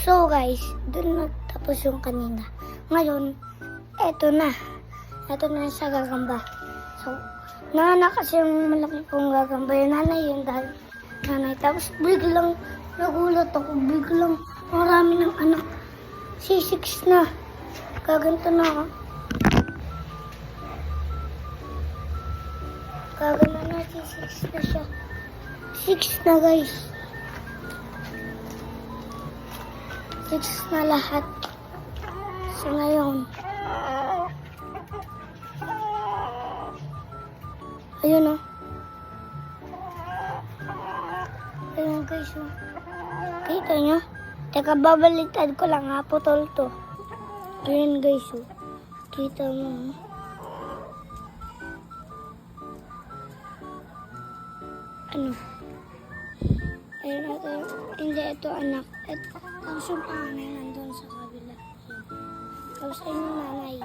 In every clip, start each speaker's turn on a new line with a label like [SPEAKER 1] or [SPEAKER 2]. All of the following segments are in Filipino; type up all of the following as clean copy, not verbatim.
[SPEAKER 1] So guys, doon nagtapos yung kanina. Ngayon, eto na. Eto na sa gagamba. So, nanganak kasi yung malaki kong gagamba. Yung nanay yun dahil nanay. Tapos biglang nagulat ako. Biglang marami ng anak. C6 na. Gaganto na ako. Gagana na C6 na siya. 6 na guys. 6 na lahat. So ngayon. Ayun o. Ayun guys o. Kita nyo? Teka, babaliktad ko lang ha. Putol to. Ayun guys o. Kita mo. Ano? Ayun ito. Hindi ito anak. Tapos yung panganay nandun sa kabila. Ayun. Tapos ayun yung nanay.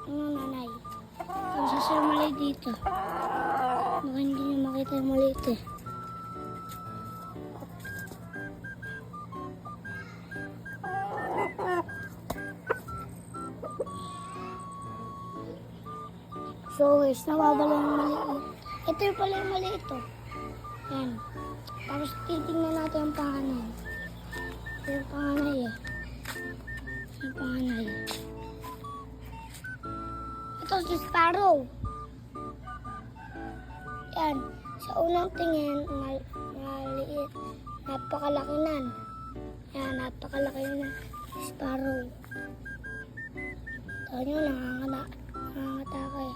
[SPEAKER 1] Ayun yung nanay. Tapos sa mali dito. Baka hindi nyo makita yung maliit eh. So guys, nawawala yung maliit. Ito yung pala yung maliit oh. Yan. Tapos titignan natin yung panganay. Ito yung panganay eh. Yung panganay. Ito si Sparrow. Yan. Sa unang tingin, maliit. Napakalaki nan. Yan, napakalaki na. Sparrow. Ito nyo, nangangatake.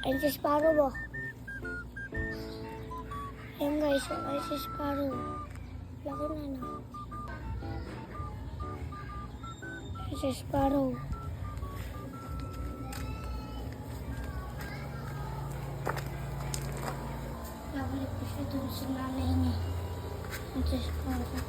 [SPEAKER 1] Ayun si Sparrow ba? Ayun guys, ayun si Sparrow. Laki na na. Ayun si Sparrow. Nabalik ko siya dun sa nanay niya. Ayun si Sparrow.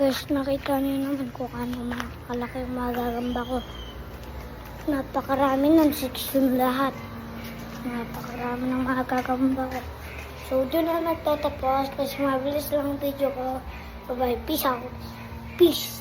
[SPEAKER 1] Guys, nakita niyo naman kung ano kalaki yung mga gagamba ko. Napakarami ng 6 yung lahat. Napakarami ng mga gagamba ko. So, dyan na nagtatapos kasi mabilis lang ang video ko. Bye-bye. Peace out. Peace.